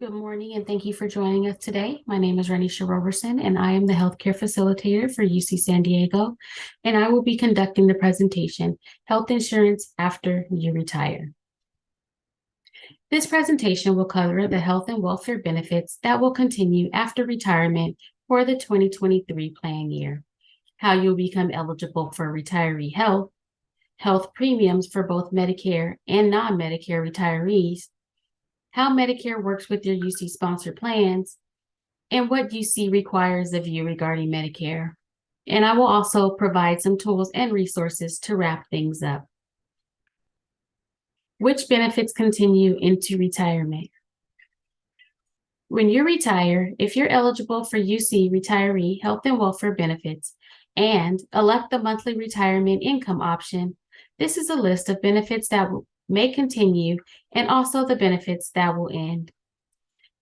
Good morning, and thank you for joining us today. My name is Ronisha Roberson, and I am the healthcare facilitator for UC San Diego, and I will be conducting the presentation, Health Insurance After You Retire. This presentation will cover the health and welfare benefits that will continue after retirement for the 2023 plan year, how you'll become eligible for retiree health premiums for both Medicare and non-Medicare retirees, how Medicare works with your UC-sponsored plans, and what UC requires of you regarding Medicare. And I will also provide some tools and resources to wrap things up. Which benefits continue into retirement? When you retire, if you're eligible for UC retiree health and welfare benefits and elect the monthly retirement income option, this is a list of benefits that may continue and also the benefits that will end.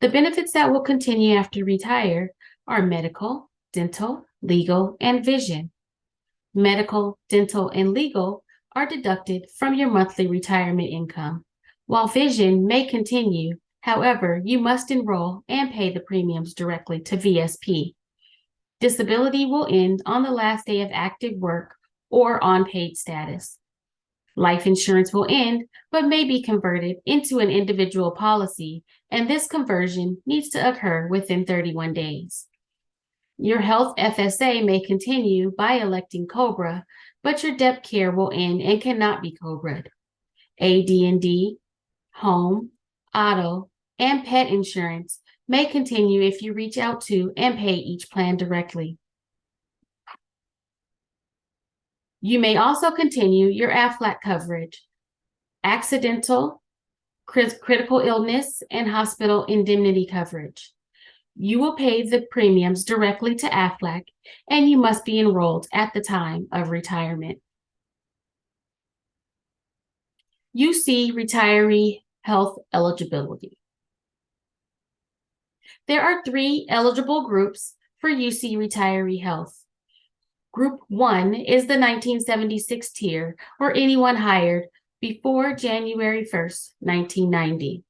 The benefits that will continue after retire are medical, dental, legal, and vision. Medical, dental, and legal are deducted from your monthly retirement income, while vision may continue. However, you must enroll and pay the premiums directly to VSP. Disability will end on the last day of active work or on paid status. Life insurance will end, but may be converted into an individual policy, and this conversion needs to occur within 31 days. Your health FSA may continue by electing COBRA, but your DEP care will end and cannot be COBRA'd. AD&D, home, auto, and pet insurance may continue if you reach out to and pay each plan directly. You may also continue your AFLAC coverage, accidental, critical illness, and hospital indemnity coverage. You will pay the premiums directly to AFLAC, and you must be enrolled at the time of retirement. UC retiree health eligibility. There are 3 eligible groups for UC retiree health. Group 1 is the 1976 tier, or anyone hired before January 1st, 1990.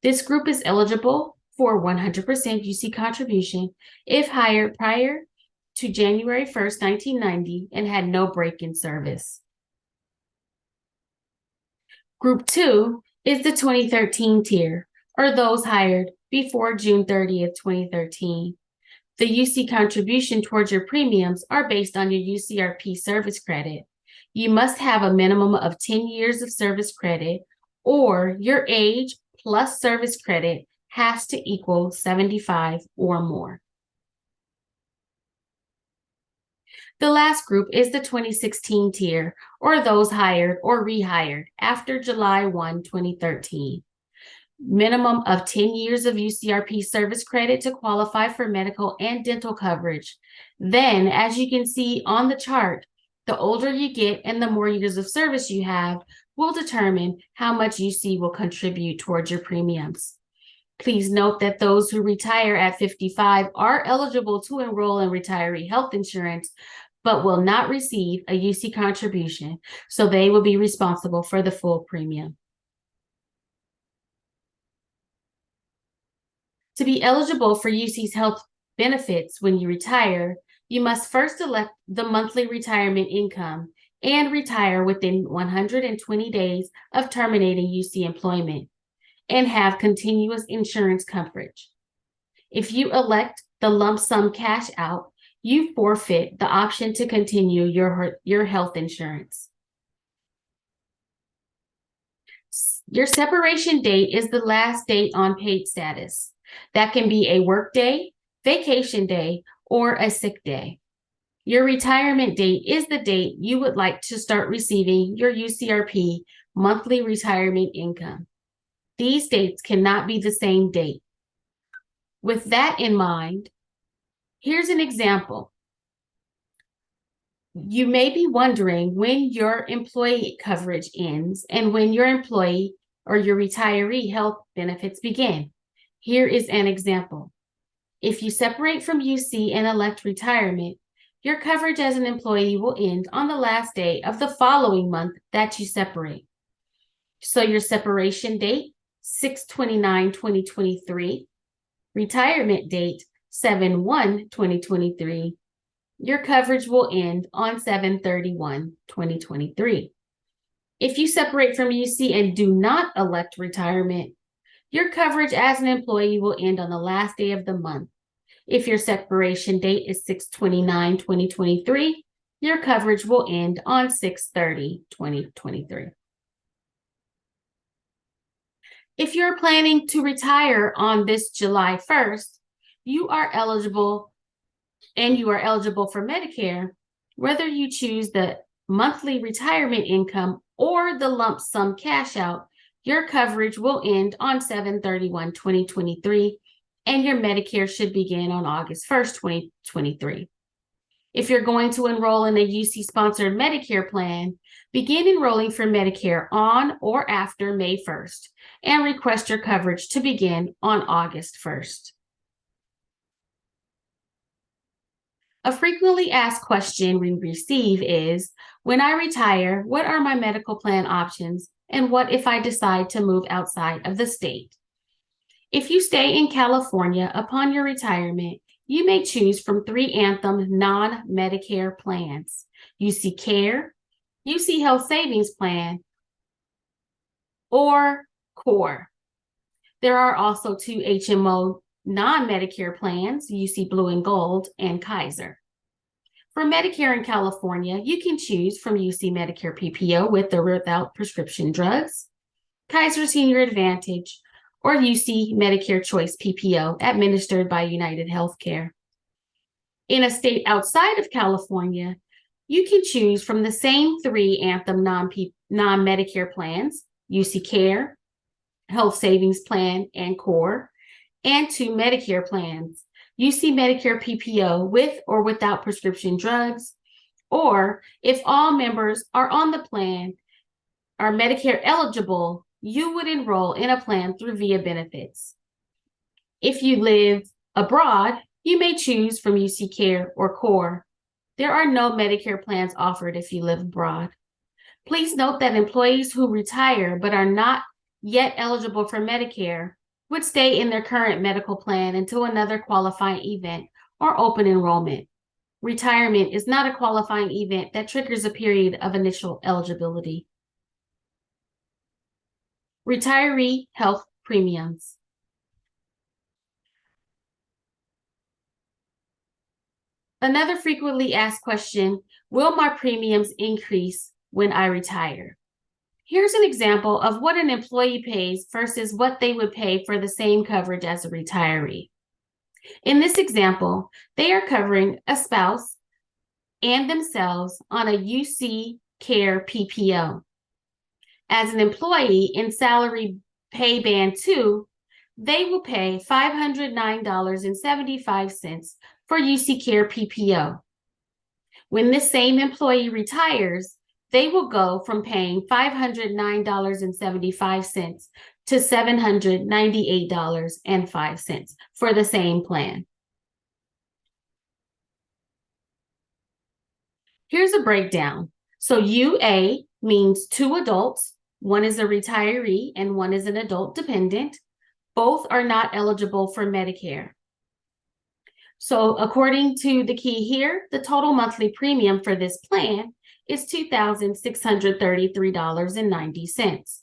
This group is eligible for 100% UC contribution if hired prior to January 1st, 1990 and had no break in service. Group 2 is the 2013 tier, or those hired before June 30th, 2013. The UC contribution towards your premiums are based on your UCRP service credit. You must have a minimum of 10 years of service credit, or your age plus service credit has to equal 75 or more. The last group is the 2016 tier, or those hired or rehired after July 1, 2013. Minimum of 10 years of UCRP service credit to qualify for medical and dental coverage. Then, as you can see on the chart, the older you get and the more years of service you have will determine how much UC will contribute towards your premiums. Please note that those who retire at 55 are eligible to enroll in retiree health insurance, but will not receive a UC contribution, so they will be responsible for the full premium. To be eligible for UC's health benefits when you retire, you must first elect the monthly retirement income and retire within 120 days of terminating UC employment and have continuous insurance coverage. If you elect the lump sum cash out, you forfeit the option to continue your health insurance. Your separation date is the last date on paid status. That can be a work day, vacation day, or a sick day. Your retirement date is the date you would like to start receiving your UCRP monthly retirement income. These dates cannot be the same date. With that in mind, here's an example. You may be wondering when your employee coverage ends and when your employee or your retiree health benefits begin. Here is an example. If you separate from UC and elect retirement, your coverage as an employee will end on the last day of the following month that you separate. So your separation date 6/29/2023, retirement date 7/1/2023, your coverage will end on 7/31/2023. If you separate from UC and do not elect retirement, your coverage as an employee will end on the last day of the month. If your separation date is 6/29/2023, your coverage will end on 6/30/2023. If you're planning to retire on this July 1st, you are eligible for Medicare, whether you choose the monthly retirement income or the lump sum cash out. Your coverage will end on 7/31/2023, and your Medicare should begin on August 1st, 2023. If you're going to enroll in a UC-sponsored Medicare plan, begin enrolling for Medicare on or after May 1st, and request your coverage to begin on August 1st. A frequently asked question we receive is, when I retire, what are my medical plan options, and what if I decide to move outside of the state? If you stay in California upon your retirement, you may choose from 3 Anthem non-Medicare plans: UC Care, UC Health Savings Plan, or CORE. There are also 2 HMO non-Medicare plans, UC Blue and Gold and Kaiser. For Medicare in California, you can choose from UC Medicare PPO with or without prescription drugs, Kaiser Senior Advantage, or UC Medicare Choice PPO administered by United Healthcare. In a state outside of California, you can choose from the same 3 Anthem non-Medicare plans, UC Care, Health Savings Plan, and CORE, and 2 Medicare plans, UC Medicare PPO with or without prescription drugs, or if all members are on the plan are Medicare eligible, you would enroll in a plan through VIA Benefits. If you live abroad, you may choose from UC Care or CORE. There are no Medicare plans offered if you live abroad. Please note that employees who retire but are not yet eligible for Medicare would stay in their current medical plan until another qualifying event or open enrollment. Retirement is not a qualifying event that triggers a period of initial eligibility. Retiree health premiums. Another frequently asked question, will my premiums increase when I retire? Here's an example of what an employee pays versus what they would pay for the same coverage as a retiree. In this example, they are covering a spouse and themselves on a UC Care PPO. As an employee in salary pay band 2, they will pay $509.75 for UC Care PPO. When this same employee retires, they will go from paying $509.75 to $798.05 for the same plan. Here's a breakdown. So UA means 2 adults. One is a retiree and one is an adult dependent. Both are not eligible for Medicare. So according to the key here, the total monthly premium for this plan is $2,633.90.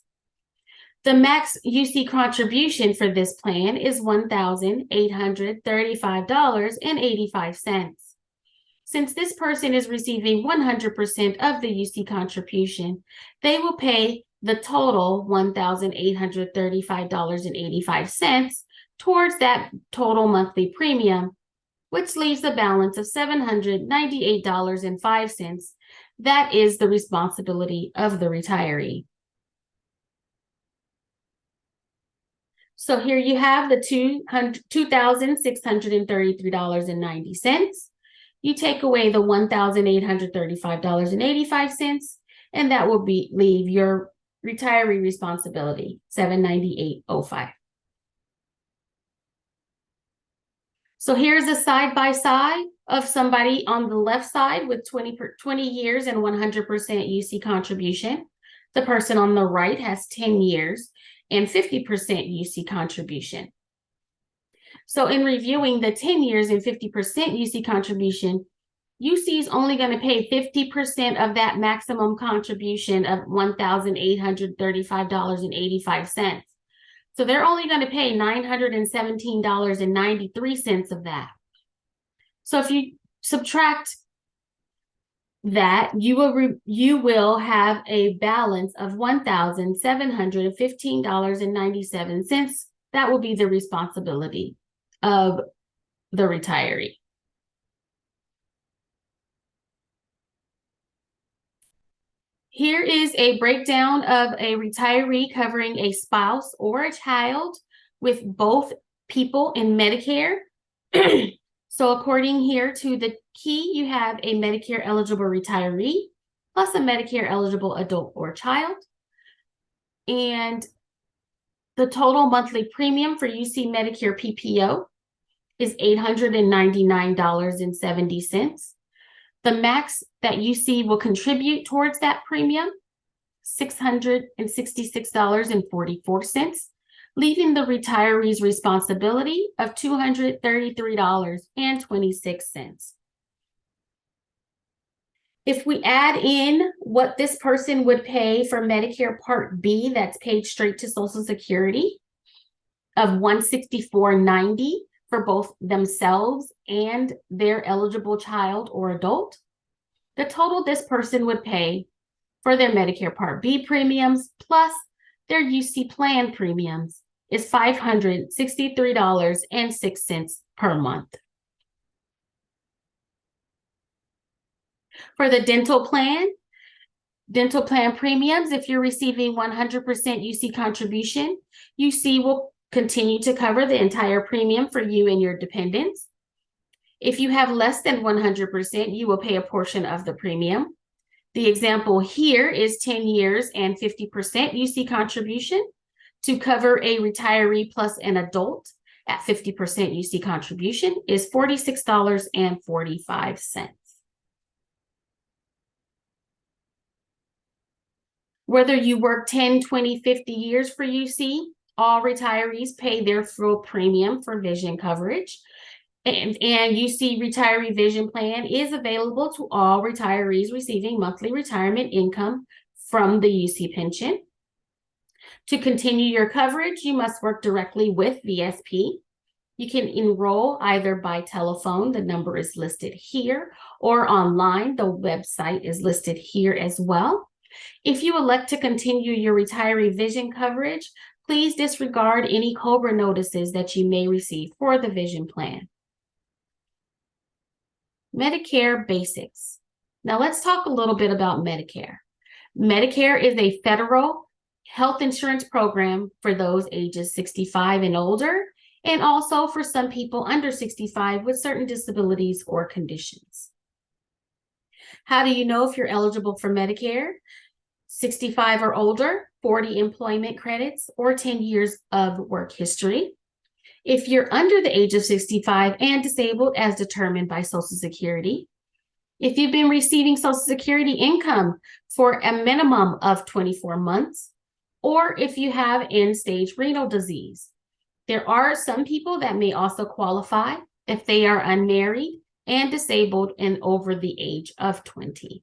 The max UC contribution for this plan is $1,835.85. Since this person is receiving 100% of the UC contribution, they will pay the total $1,835.85 towards that total monthly premium, which leaves a balance of $798.05. That is the responsibility of the retiree. So here you have the $2,633.90. You take away the $1,835.85, and that will leave your retiree responsibility, $798.05. So here's a side-by-side of somebody on the left side with 20 years and 100% UC contribution. The person on the right has 10 years and 50% UC contribution. So in reviewing the 10 years and 50% UC contribution, UC is only going to pay 50% of that maximum contribution of $1,835.85. So they're only going to pay $917.93 of that. So if you subtract that, you will have a balance of $1,715.97. That will be the responsibility of the retiree. Here is a breakdown of a retiree covering a spouse or a child with both people in Medicare. So according here to the key, you have a Medicare eligible retiree plus a Medicare eligible adult or child. And the total monthly premium for UC Medicare PPO is $899.70. The max that UC will contribute towards that premium, $666.44, leaving the retiree's responsibility of $233.26. If we add in what this person would pay for Medicare Part B, that's paid straight to Social Security, of $164.90 for both themselves and their eligible child or adult, the total this person would pay for their Medicare Part B premiums plus their UC plan premiums is $563.06 per month. For the dental plan premiums, if you're receiving 100% UC contribution, UC will continue to cover the entire premium for you and your dependents. If you have less than 100%, you will pay a portion of the premium. The example here is 10 years and 50% UC contribution to cover a retiree plus an adult at 50% UC contribution is $46.45. Whether you work 10, 20, 50 years for UC, all retirees pay their full premium for vision coverage. And UC Retiree Vision Plan is available to all retirees receiving monthly retirement income from the UC pension. To continue your coverage, you must work directly with VSP. You can enroll either by telephone, the number is listed here, or online, the website is listed here as well. If you elect to continue your retiree vision coverage, please disregard any COBRA notices that you may receive for the vision plan. Medicare basics. Now let's talk a little bit about Medicare. Medicare is a federal health insurance program for those ages 65 and older, and also for some people under 65 with certain disabilities or conditions. How do you know if you're eligible for Medicare? 65 or older, 40 employment credits, or 10 years of work history. If you're under the age of 65 and disabled as determined by Social Security. If you've been receiving Social Security income for a minimum of 24 months, or if you have end-stage renal disease. There are some people that may also qualify if they are unmarried and disabled and over the age of 20.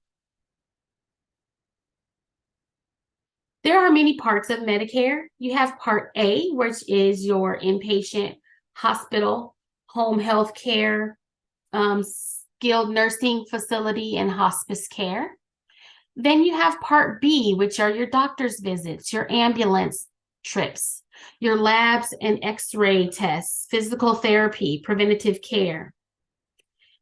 There are many parts of Medicare. You have Part A, which is your inpatient hospital, home health care, skilled nursing facility, and hospice care. Then you have Part B, which are your doctor's visits, your ambulance trips, your labs and x-ray tests, physical therapy, preventative care.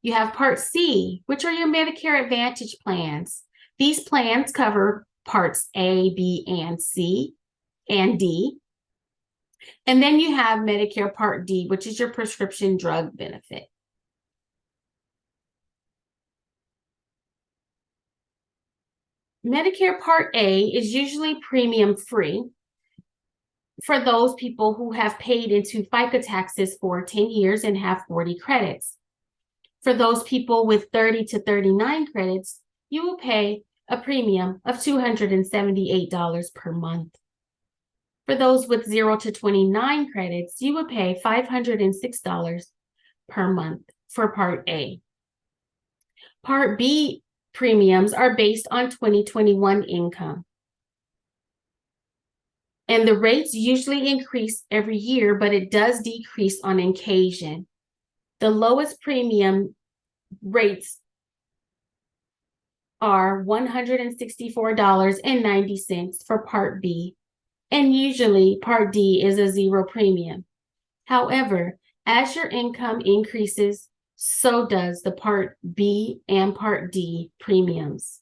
You have Part C, which are your Medicare Advantage plans. These plans cover Parts A, B, and C, and D. And then you have Medicare Part D, which is your prescription drug benefit. Medicare Part A is usually premium free for those people who have paid into FICA taxes for 10 years and have 40 credits. For those people with 30 to 39 credits, you will pay a premium of $278 per month. For those with 0 to 29 credits, you would pay $506 per month for Part A. Part B premiums are based on 2021 income. And the rates usually increase every year, but it does decrease on occasion. The lowest premium rates are $164.90 for Part B, and usually Part D is a zero premium. However, as your income increases, so does the Part B and Part D premiums.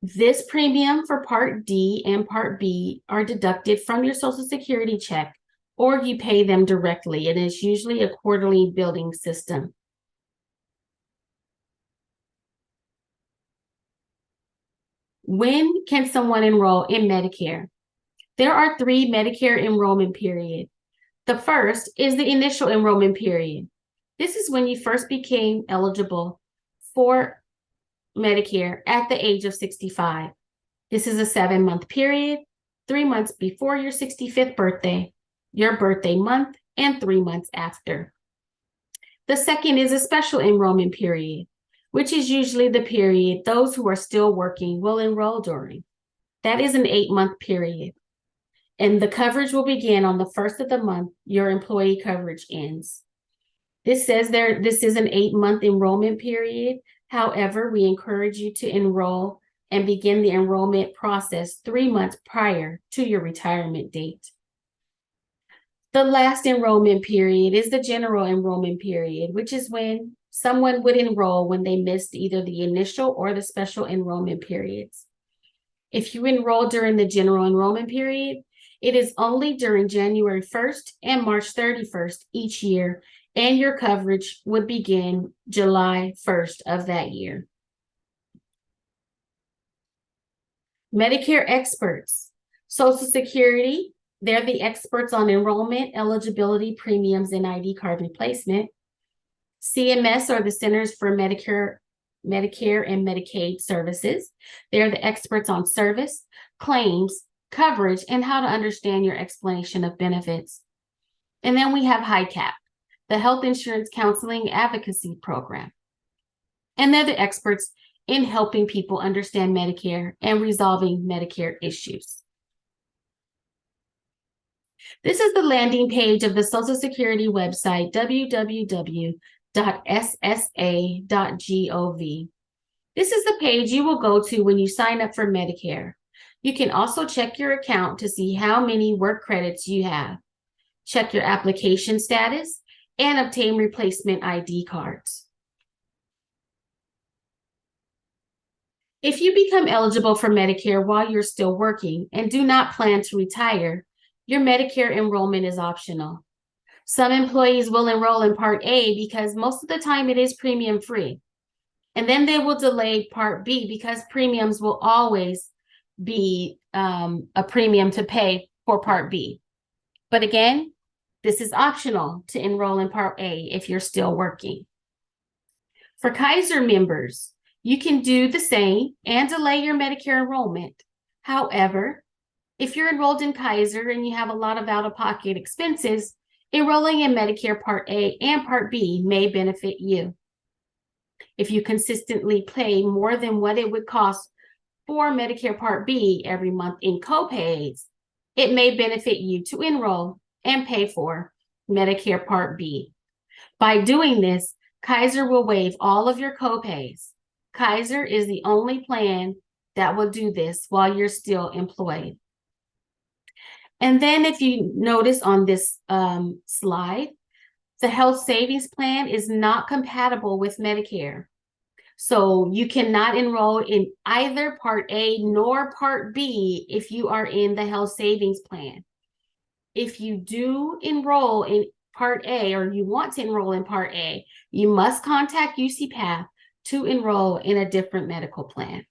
This premium for Part D and Part B are deducted from your Social Security check, or you pay them directly. It is usually a quarterly billing system. When can someone enroll in Medicare? There are 3 Medicare enrollment periods. The first is the initial enrollment period. This is when you first became eligible for Medicare at the age of 65. This is a 7-month period, 3 months before your 65th birthday, your birthday month, and 3 months after. The second is a special enrollment period, which is usually the period those who are still working will enroll during. That is an 8-month period. And the coverage will begin on the first of the month your employee coverage ends. This says this is an 8-month enrollment period. However, we encourage you to enroll and begin the enrollment process 3 months prior to your retirement date. The last enrollment period is the general enrollment period, which is when someone would enroll when they missed either the initial or the special enrollment periods. If you enroll during the general enrollment period, it is only during January 1st and March 31st each year, and your coverage would begin July 1st of that year. Medicare experts. Social Security, they're the experts on enrollment, eligibility, premiums, and ID card replacement. CMS are the Centers for Medicare and Medicaid Services. They're the experts on service, claims, coverage, and how to understand your explanation of benefits. And then we have HICAP, the Health Insurance Counseling Advocacy Program. And they're the experts in helping people understand Medicare and resolving Medicare issues. This is the landing page of the Social Security website, www.ssa.gov. This is the page you will go to when you sign up for Medicare. You can also check your account to see how many work credits you have, check your application status, and obtain replacement ID cards. If you become eligible for Medicare while you're still working and do not plan to retire, your Medicare enrollment is optional. Some employees will enroll in Part A because most of the time it is premium free. And then they will delay Part B because premiums will always be a premium to pay for Part B. But again, this is optional to enroll in Part A if you're still working. For Kaiser members, you can do the same and delay your Medicare enrollment. However, if you're enrolled in Kaiser and you have a lot of out-of-pocket expenses, enrolling in Medicare Part A and Part B may benefit you. If you consistently pay more than what it would cost for Medicare Part B every month in copays, it may benefit you to enroll and pay for Medicare Part B. By doing this, Kaiser will waive all of your copays. Kaiser is the only plan that will do this while you're still employed. And then if you notice on this slide, the health savings plan is not compatible with Medicare. So you cannot enroll in either Part A nor Part B if you are in the health savings plan. If you do enroll in Part A or you want to enroll in Part A, you must contact UCPath to enroll in a different medical plan.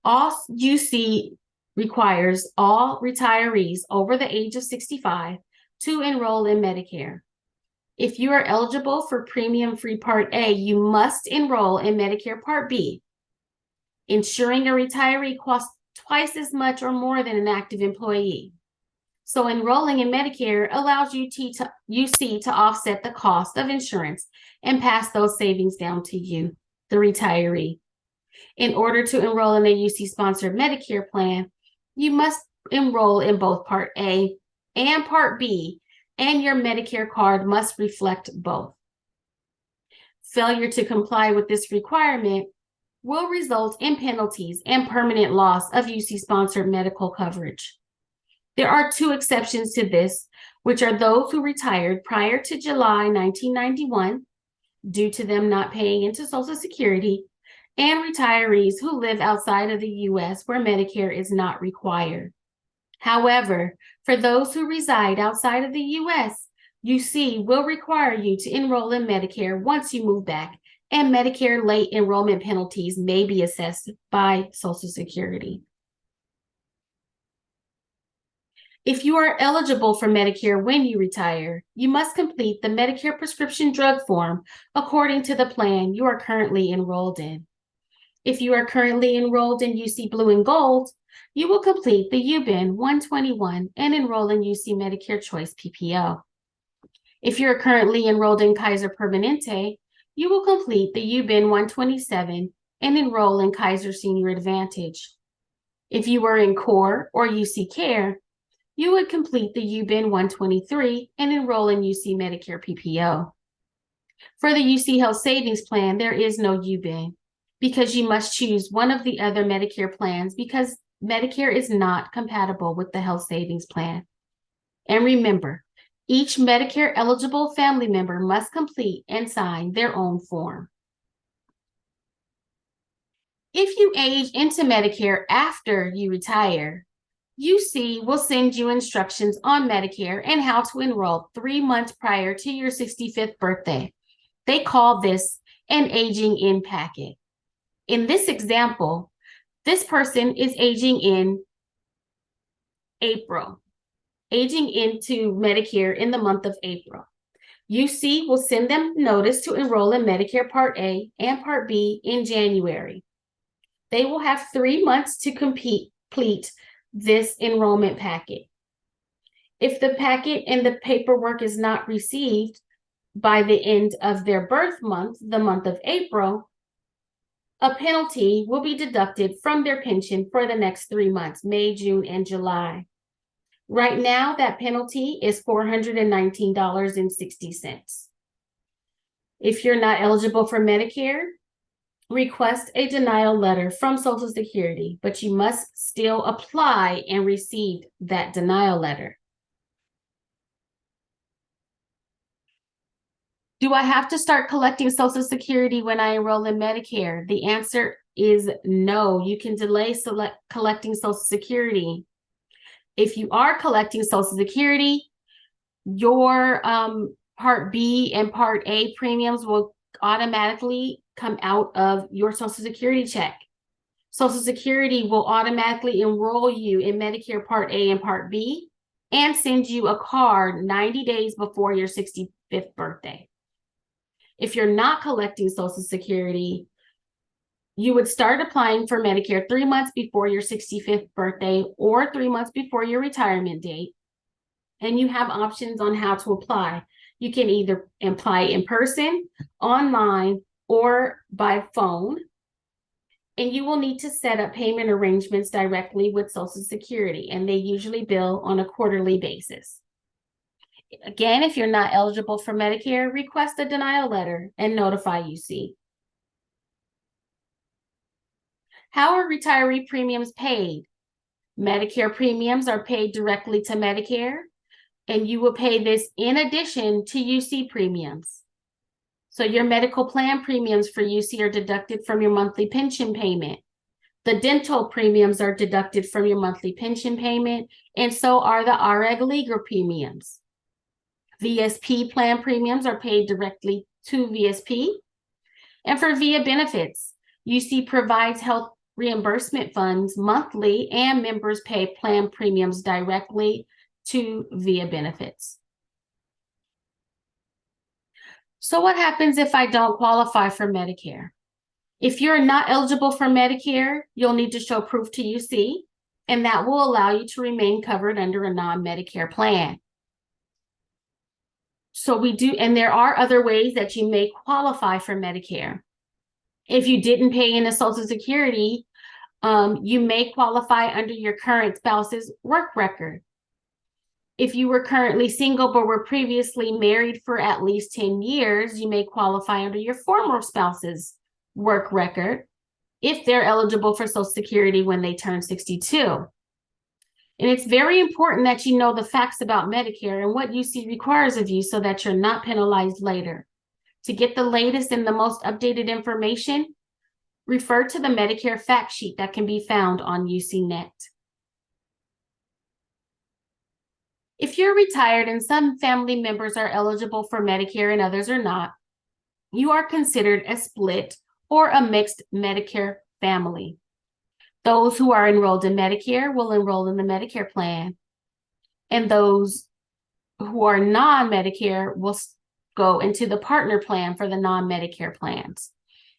All UC requires all retirees over the age of 65 to enroll in Medicare. If you are eligible for premium-free Part A, you must enroll in Medicare Part B. Insuring a retiree costs twice as much or more than an active employee. So enrolling in Medicare allows UC to offset the cost of insurance and pass those savings down to you, the retiree. In order to enroll in a UC-sponsored Medicare plan, you must enroll in both Part A and Part B, and your Medicare card must reflect both. Failure to comply with this requirement will result in penalties and permanent loss of UC-sponsored medical coverage. There are two exceptions to this, which are those who retired prior to July 1991 due to them not paying into Social Security, and retirees who live outside of the U.S. where Medicare is not required. However, for those who reside outside of the U.S., UC will require you to enroll in Medicare once you move back, and Medicare late enrollment penalties may be assessed by Social Security. If you are eligible for Medicare when you retire, you must complete the Medicare prescription drug form according to the plan you are currently enrolled in. If you are currently enrolled in UC Blue and Gold, you will complete the UBIN 121 and enroll in UC Medicare Choice PPO. If you're currently enrolled in Kaiser Permanente, you will complete the UBIN 127 and enroll in Kaiser Senior Advantage. If you were in CORE or UC Care, you would complete the UBIN 123 and enroll in UC Medicare PPO. For the UC Health Savings Plan, there is no UBIN because you must choose one of the other Medicare plans because Medicare is not compatible with the Health Savings Plan. And remember, each Medicare eligible family member must complete and sign their own form. If you age into Medicare after you retire, UC will send you instructions on Medicare and how to enroll 3 months prior to your 65th birthday. They call this an aging in packet. In this example, this person is aging in April, aging into Medicare in the month of April. UC will send them notice to enroll in Medicare Part A and Part B in January. They will have 3 months to complete this enrollment packet. If the packet and the paperwork is not received by the end of their birth month, the month of April, a penalty will be deducted from their pension for the next 3 months, May, June, and July. Right now, that penalty is $419.60. If you're not eligible for Medicare, request a denial letter from Social Security, but you must still apply and receive that denial letter. Do I have to start collecting Social Security when I enroll in Medicare? The answer is no. You can delay collecting Social Security. If you are collecting Social Security, your Part B and Part A premiums will automatically come out of your Social Security check. Social Security will automatically enroll you in Medicare Part A and Part B and send you a card 90 days before your 65th birthday. If you're not collecting Social Security, you would start applying for Medicare 3 months before your 65th birthday or 3 months before your retirement date. And you have options on how to apply. You can either apply in person, online, or by phone. And you will need to set up payment arrangements directly with Social Security, and they usually bill on a quarterly basis. Again, if you're not eligible for Medicare, request a denial letter and notify UC. How are retiree premiums paid? Medicare premiums are paid directly to Medicare, and you will pay this in addition to UC premiums. So your medical plan premiums for UC are deducted from your monthly pension payment. The dental premiums are deducted from your monthly pension payment, and so are the REG legal premiums. VSP plan premiums are paid directly to VSP. And for VIA benefits, UC provides health reimbursement funds monthly, and members pay plan premiums directly to VIA benefits. So what happens if I don't qualify for Medicare? If you're not eligible for Medicare, you'll need to show proof to UC, and that will allow you to remain covered under a non-Medicare plan. So we do, and there are other ways that you may qualify for Medicare. If you didn't pay into Social Security, you may qualify under your current spouse's work record. If you were currently single but were previously married for at least 10 years, you may qualify under your former spouse's work record if they're eligible for Social Security when they turn 62. And it's very important that you know the facts about Medicare and what UC requires of you so that you're not penalized later. To get the latest and the most updated information, refer to the Medicare fact sheet that can be found on UCNet. If you're retired and some family members are eligible for Medicare and others are not, you are considered a split or a mixed Medicare family. Those who are enrolled in Medicare will enroll in the Medicare plan, and those who are non-Medicare will go into the partner plan for the non-Medicare plans.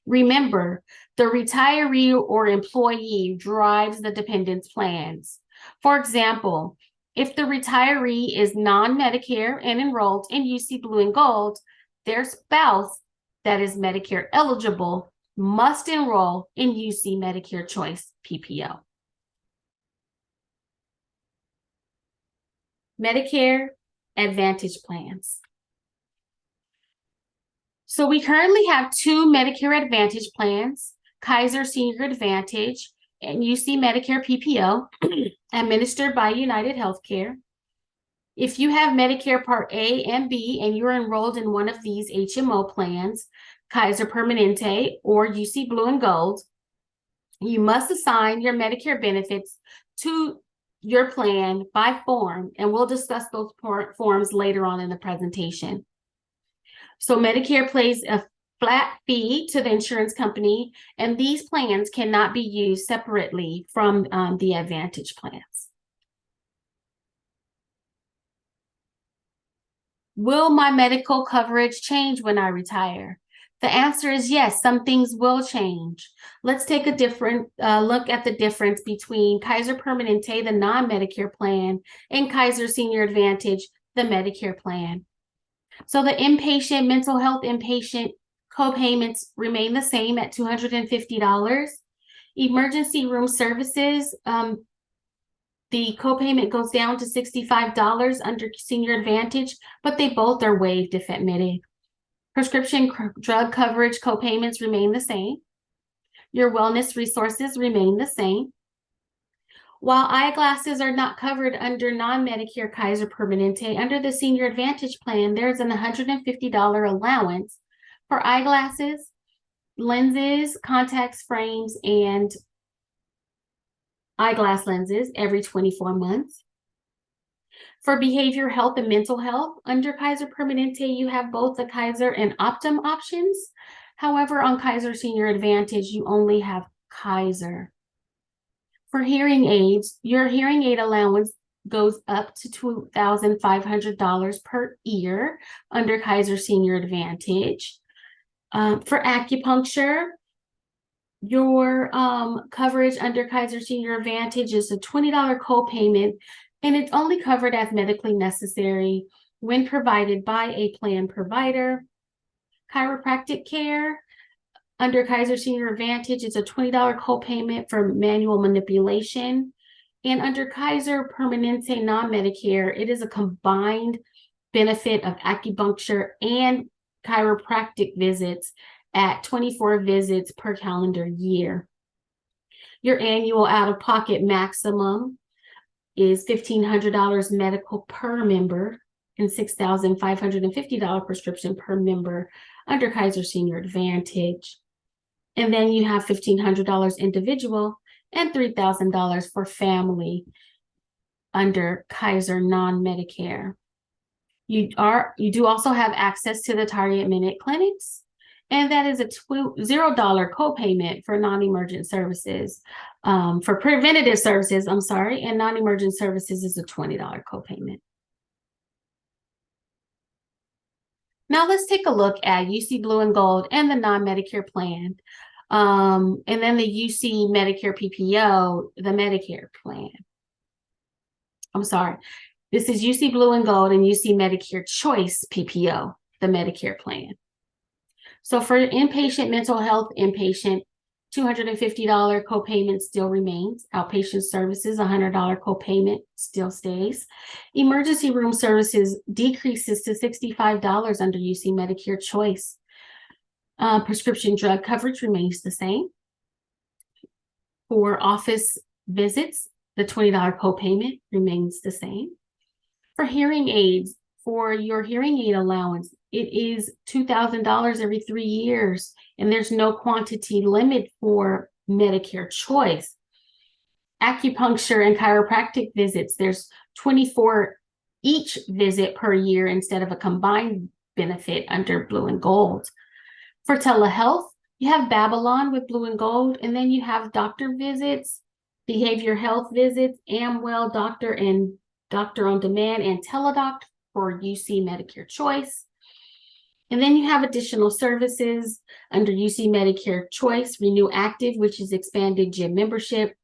Remember, the retiree or employee drives the dependents plans. For example, if the retiree is non-Medicare and enrolled in UC Blue and Gold, their spouse that is Medicare eligible must enroll in UC Medicare Choice PPO. Medicare Advantage plans. So we currently have two Medicare Advantage plans, Kaiser Senior Advantage and UC Medicare PPO, administered by United Healthcare. If you have Medicare Part A and B and you're enrolled in one of these HMO plans, Kaiser Permanente or UC Blue and Gold, you must assign your Medicare benefits to your plan by form, and we'll discuss those forms later on in the presentation. So Medicare pays a flat fee to the insurance company, and these plans cannot be used separately from the Advantage plans. Will my medical coverage change when I retire? The answer is yes, some things will change. Let's take a different look at the difference between Kaiser Permanente, the non-Medicare plan, and Kaiser Senior Advantage, the Medicare plan. So the inpatient, mental health inpatient co-payments remain the same at $250. Emergency room services, the co-payment goes down to $65 under Senior Advantage, but they both are waived if admitted. Prescription drug coverage co-payments remain the same. Your wellness resources remain the same. While eyeglasses are not covered under non-Medicare Kaiser Permanente, under the Senior Advantage plan, there's an $150 allowance for eyeglasses, lenses, contacts, frames, and eyeglass lenses every 24 months. For behavioral health and mental health, under Kaiser Permanente, you have both the Kaiser and Optum options. However, on Kaiser Senior Advantage, you only have Kaiser. For hearing aids, your hearing aid allowance goes up to $2,500 per year under Kaiser Senior Advantage. For acupuncture, your coverage under Kaiser Senior Advantage is a $20 copayment, and it's only covered as medically necessary when provided by a plan provider. Chiropractic care under Kaiser Senior Advantage is a $20 copayment for manual manipulation. And under Kaiser Permanente non-Medicare, it is a combined benefit of acupuncture and chiropractic visits at 24 visits per calendar year. Your annual out-of-pocket maximum is $1,500 medical per member and $6,550 prescription per member under Kaiser Senior Advantage. And then you have $1,500 individual and $3,000 for family under Kaiser non-Medicare. You do also have access to the Target Minute clinics, and that is a $0 copayment for non-emergent services. For preventative services, and non-emergent services is a $20 copayment. Now let's take a look at UC Blue and Gold and the non-Medicare plan. And then the UC Medicare PPO, the Medicare plan. I'm sorry. This is UC Blue and Gold and UC Medicare Choice PPO, the Medicare plan. So for inpatient mental health, inpatient, $250 copayment still remains. Outpatient services, $100 copayment still stays. Emergency room services decreases to $65 under UC Medicare Choice. Prescription drug coverage remains the same. For office visits, the $20 copayment remains the same. For hearing aids, for your hearing aid allowance, it is $2,000 every 3 years, and there's no quantity limit for Medicare Choice. Acupuncture and chiropractic visits, there's 24 each visit per year instead of a combined benefit under Blue and Gold. For telehealth, you have Babylon with Blue and Gold, and then you have doctor visits, behavior health visits, Amwell Doctor and Doctor on Demand, and Teledoc for UC Medicare Choice. And then you have additional services under UC Medicare Choice, Renew Active, which is expanded gym membership,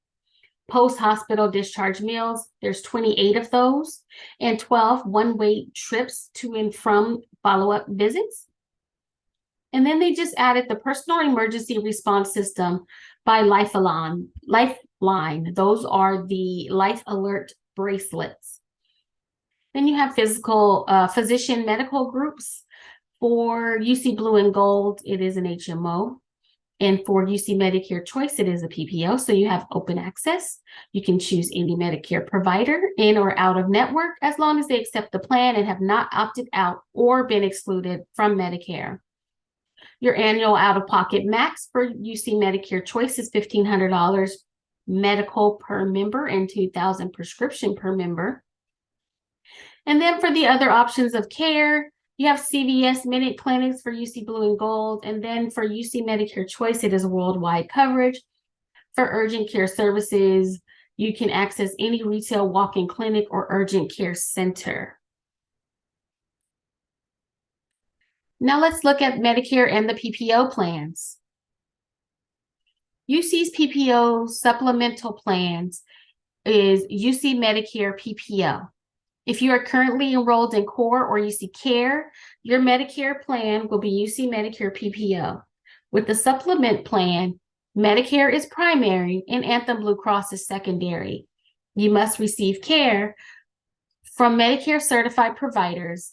post-hospital discharge meals. There's 28 of those, and 12 one-way trips to and from follow-up visits. And then they just added the personal emergency response system by Lifeline. Those are the Life Alert bracelets. Then you have physician medical groups. For UC Blue and Gold, it is an HMO. And for UC Medicare Choice, it is a PPO. So you have open access. You can choose any Medicare provider in or out of network as long as they accept the plan and have not opted out or been excluded from Medicare. Your annual out-of-pocket max for UC Medicare Choice is $1,500 medical per member and $2,000 prescription per member. And then for the other options of care, you have CVS Minute Clinics for UC Blue and Gold. And then for UC Medicare Choice, it is worldwide coverage. For urgent care services, you can access any retail walk-in clinic or urgent care center. Now let's look at Medicare and the PPO plans. UC's PPO supplemental plans is UC Medicare PPO. If you are currently enrolled in CORE or UC Care, your Medicare plan will be UC Medicare PPO. With the supplement plan, Medicare is primary and Anthem Blue Cross is secondary. You must receive care from Medicare certified providers,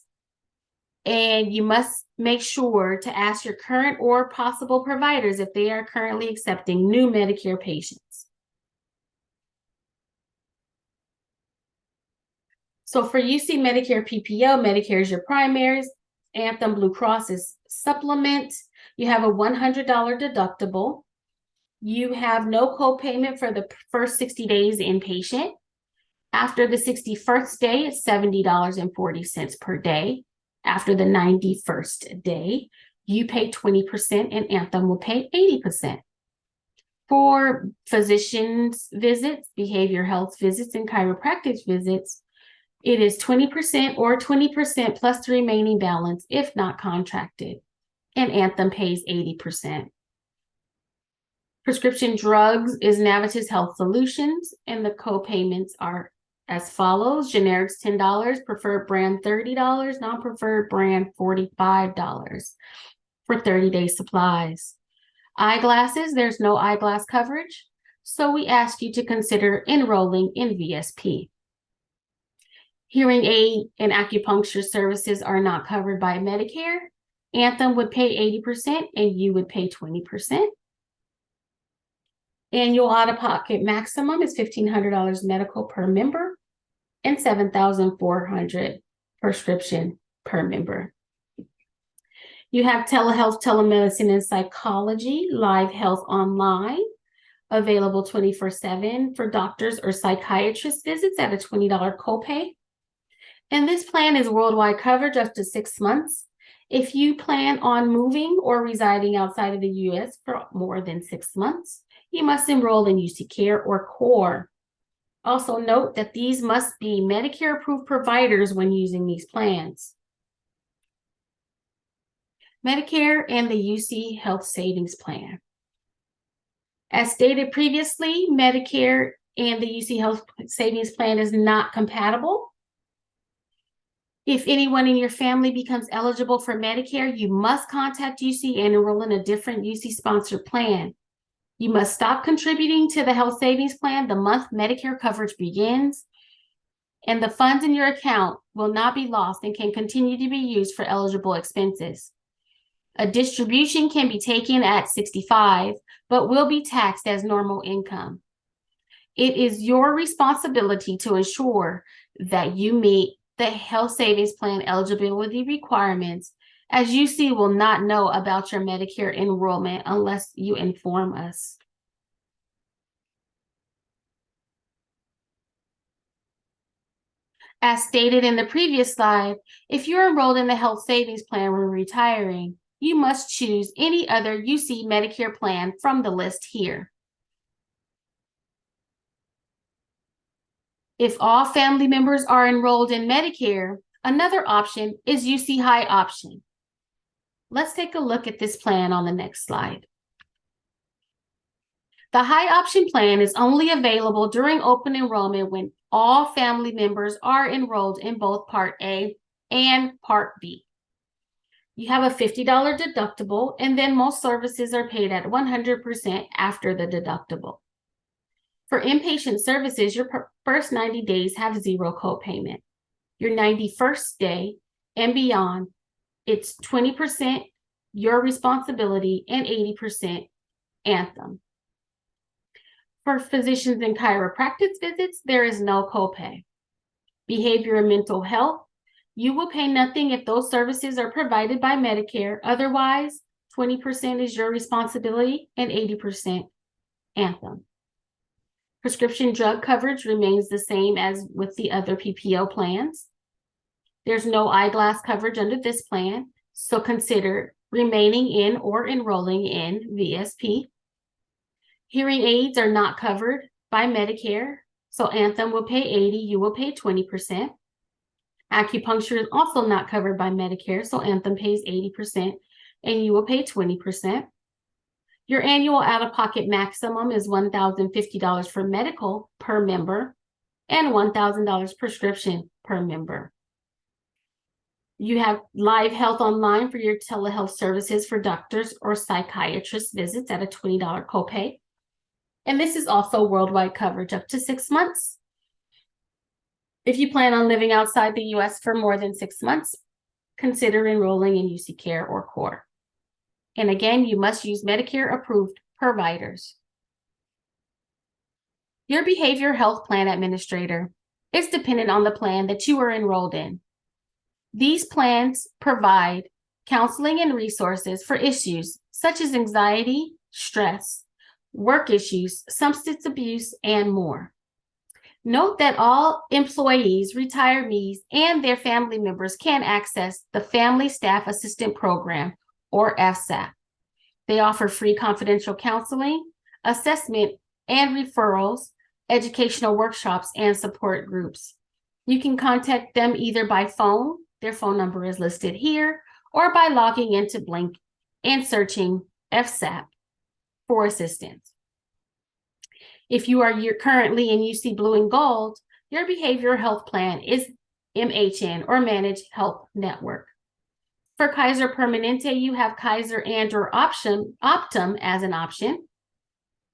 and you must make sure to ask your current or possible providers if they are currently accepting new Medicare patients. So for UC Medicare PPO, Medicare is your primaries, Anthem Blue Cross is supplement. You have a $100 deductible. You have no copayment for the first 60 days inpatient. After the 61st day, it's $70.40 per day. After the 91st day, you pay 20% and Anthem will pay 80%. For physicians visits, behavior health visits, and chiropractic visits, it is 20% or 20% plus the remaining balance if not contracted, and Anthem pays 80%. Prescription drugs is Navitus Health Solutions, and the co-payments are as follows: generics $10, preferred brand $30, non-preferred brand $45 for 30-day supplies. Eyeglasses, there's no eyeglass coverage, so we ask you to consider enrolling in VSP. Hearing aid and acupuncture services are not covered by Medicare. Anthem would pay 80% and you would pay 20%. Annual out-of-pocket maximum is $1,500 medical per member and $7,400 prescription per member. You have telehealth, telemedicine, and psychology, live health online, available 24/7 for doctors or psychiatrist visits at a $20 copay. And this plan is worldwide coverage up to 6 months. If you plan on moving or residing outside of the U.S. for more than 6 months, you must enroll in UC Care or CORE. Also note that these must be Medicare-approved providers when using these plans. Medicare and the UC Health Savings Plan. As stated previously, Medicare and the UC Health Savings Plan is not compatible. If anyone in your family becomes eligible for Medicare, you must contact UC and enroll in a different UC-sponsored plan. You must stop contributing to the health savings plan the month Medicare coverage begins, and the funds in your account will not be lost and can continue to be used for eligible expenses. A distribution can be taken at 65, but will be taxed as normal income. It is your responsibility to ensure that you meet the health savings plan eligibility requirements, as UC will not know about your Medicare enrollment unless you inform us. As stated in the previous slide, if you're enrolled in the health savings plan when retiring, you must choose any other UC Medicare plan from the list here. If all family members are enrolled in Medicare, another option is UC High option. Let's take a look at this plan on the next slide. The High option plan is only available during open enrollment when all family members are enrolled in both Part A and Part B. You have a $50 deductible, and then most services are paid at 100% after the deductible. For inpatient services, your first 90 days have zero copayment. Your 91st day and beyond, it's 20% your responsibility and 80% Anthem. For physicians and chiropractic visits, there is no copay. Behavior and mental health, you will pay nothing if those services are provided by Medicare. Otherwise, 20% is your responsibility and 80% Anthem. Prescription drug coverage remains the same as with the other PPO plans. There's no eyeglass coverage under this plan, so consider remaining in or enrolling in VSP. Hearing aids are not covered by Medicare, so Anthem will pay 80, you will pay 20%. Acupuncture is also not covered by Medicare, so Anthem pays 80% and you will pay 20%. Your annual out-of-pocket maximum is $1,050 for medical per member and $1,000 prescription per member. You have live health online for your telehealth services for doctors or psychiatrist visits at a $20 copay. And this is also worldwide coverage up to 6 months. If you plan on living outside the US for more than 6 months, consider enrolling in UC Care or CORE. And again, you must use Medicare-approved providers. Your behavioral health plan administrator is dependent on the plan that you are enrolled in. These plans provide counseling and resources for issues such as anxiety, stress, work issues, substance abuse, and more. Note that all employees, retirees, and their family members can access the Family Staff Assistant Program, or FSAP. They offer free confidential counseling, assessment, and referrals, educational workshops, and support groups. You can contact them either by phone, their phone number is listed here, or by logging into Blink and searching FSAP for assistance. If you are currently in UC Blue and Gold, your behavioral health plan is MHN, or Managed Health Network. For Kaiser Permanente, you have Kaiser and or Optum as an option.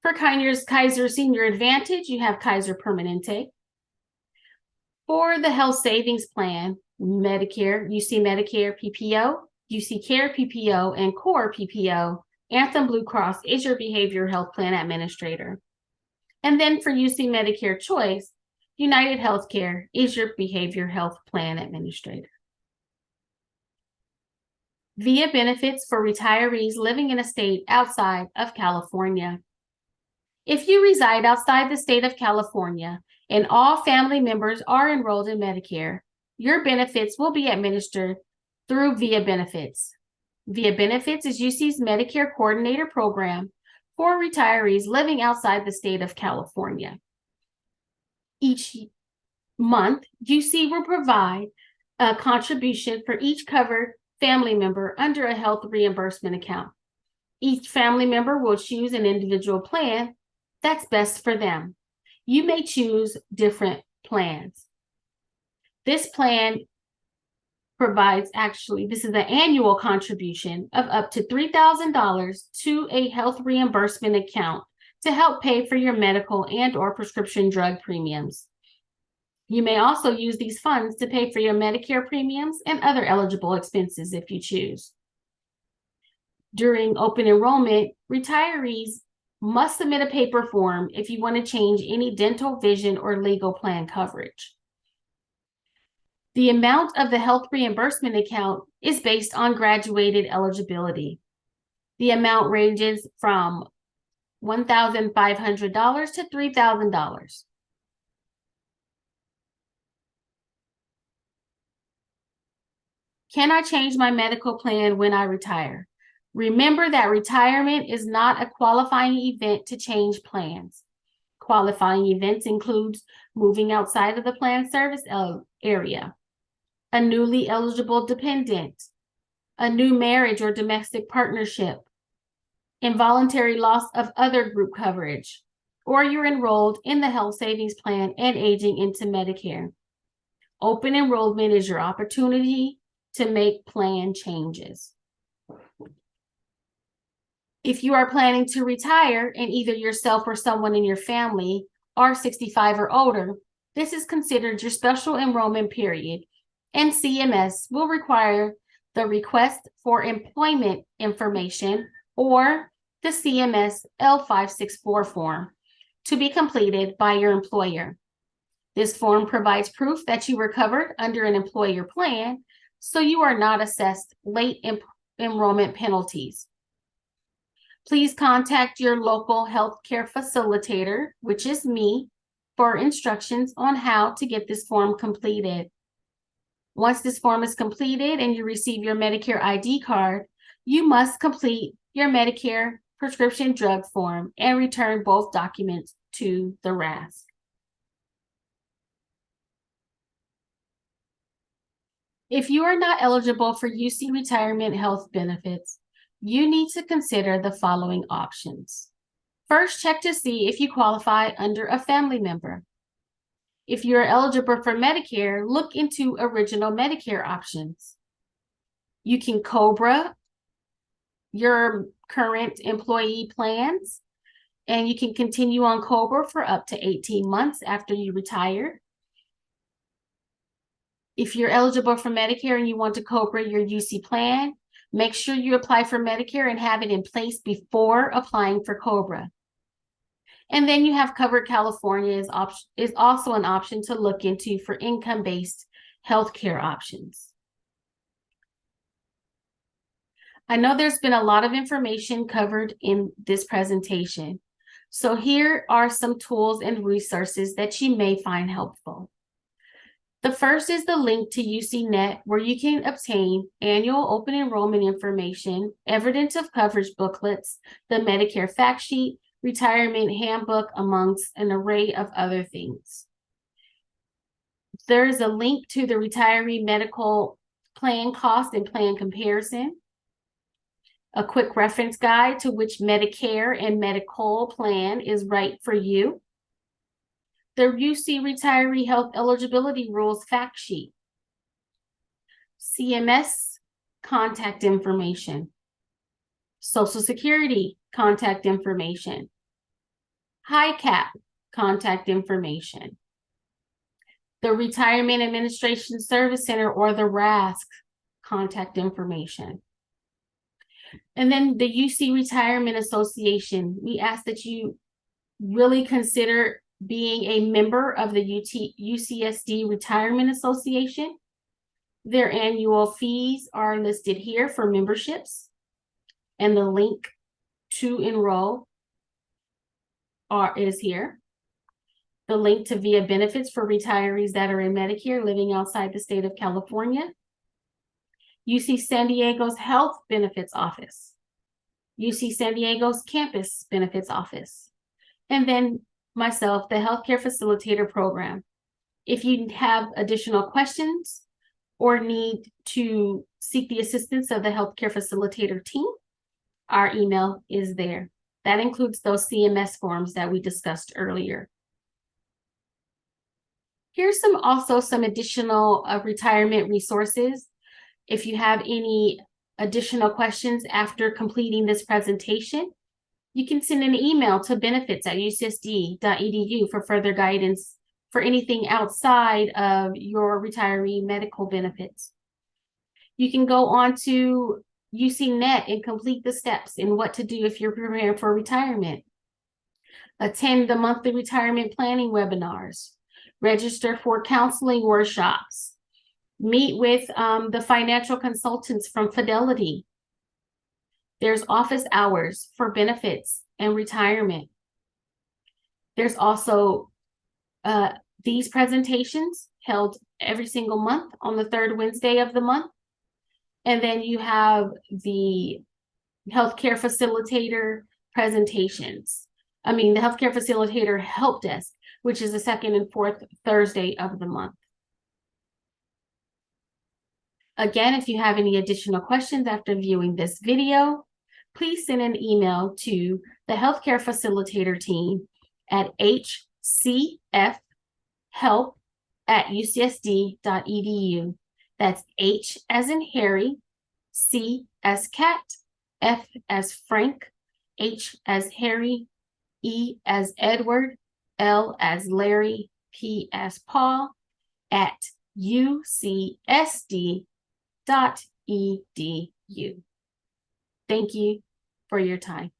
For Kaiser Senior Advantage, you have Kaiser Permanente. For the health savings plan, Medicare, UC Medicare PPO, UC Care PPO, and CORE PPO, Anthem Blue Cross is your behavioral health plan administrator. And then for UC Medicare Choice, United Healthcare is your behavioral health plan administrator. VIA benefits for retirees living in a state outside of California. If you reside outside the state of California and all family members are enrolled in Medicare, your benefits will be administered through VIA Benefits. VIA Benefits is UC's Medicare Coordinator Program for retirees living outside the state of California. Each month, UC will provide a contribution for each covered family member under a health reimbursement account. Each family member will choose an individual plan that's best for them. You may choose different plans. This plan provides, this is an annual contribution of up to $3,000 to a health reimbursement account to help pay for your medical and/or prescription drug premiums. You may also use these funds to pay for your Medicare premiums and other eligible expenses if you choose. During open enrollment, retirees must submit a paper form if you want to change any dental, vision, or legal plan coverage. The amount of the health reimbursement account is based on graduated eligibility. The amount ranges from $1,500 to $3,000. Can I change my medical plan when I retire? Remember that retirement is not a qualifying event to change plans. Qualifying events include moving outside of the plan service area, a newly eligible dependent, a new marriage or domestic partnership, involuntary loss of other group coverage, or you're enrolled in the health savings plan and aging into Medicare. Open enrollment is your opportunity to make plan changes. If you are planning to retire and either yourself or someone in your family are 65 or older, this is considered your special enrollment period, and CMS will require the request for employment information, or the CMS L564 form, to be completed by your employer. This form provides proof that you were covered under an employer plan, so you are not assessed late enrollment penalties. Please contact your local healthcare facilitator, which is me, for instructions on how to get this form completed. Once this form is completed and you receive your Medicare ID card, you must complete your Medicare prescription drug form and return both documents to the RASC. If you are not eligible for UC retirement health benefits, you need to consider the following options. First, check to see if you qualify under a family member. If you're eligible for Medicare, look into original Medicare options. You can COBRA your current employee plans, and you can continue on COBRA for up to 18 months after you retire. If you're eligible for Medicare and you want to COBRA your UC plan, make sure you apply for Medicare and have it in place before applying for COBRA. And then you have Covered California is also an option to look into for income-based healthcare options. I know there's been a lot of information covered in this presentation, so here are some tools and resources that you may find helpful. The first is the link to UCNet, where you can obtain annual open enrollment information, evidence of coverage booklets, the Medicare fact sheet, retirement handbook, amongst an array of other things. There's a link to the retiree medical plan cost and plan comparison, a quick reference guide to which Medicare and medical plan is right for you, the UC Retiree Health Eligibility Rules fact sheet, CMS contact information, Social Security contact information, HICAP contact information, the Retirement Administration Service Center, or the RASC contact information. And then the UC Retirement Association, we ask that you really consider being a member of the UCSD Retirement Association. Their annual fees are listed here for memberships, and the link to enroll is here. The link to VIA benefits for retirees that are in Medicare living outside the state of California. UC San Diego's Health Benefits Office, UC San Diego's Campus Benefits Office, and then myself, the Healthcare Facilitator Program. If you have additional questions or need to seek the assistance of the Healthcare Facilitator team, our email is there. That includes those CMS forms that we discussed earlier. Here's also some additional retirement resources. If you have any additional questions after completing this presentation, you can send an email to benefits@ucsd.edu for further guidance for anything outside of your retiree medical benefits. You can go on to UCNet and complete the steps in what to do if you're preparing for retirement. Attend the monthly retirement planning webinars. Register for counseling workshops. Meet with the financial consultants from Fidelity. There's office hours for benefits and retirement. There's also these presentations held every single month on the third Wednesday of the month. And then you have the healthcare facilitator presentations. The healthcare facilitator help desk, which is the second and fourth Thursday of the month. Again, if you have any additional questions after viewing this video, please send an email to the healthcare facilitator team at hcfhelp@ucsd.edu. That's H as in Harry, C as cat, F as Frank, H as Harry, E as Edward, L as Larry, P as Paul, at ucsd.edu. Thank you for your time.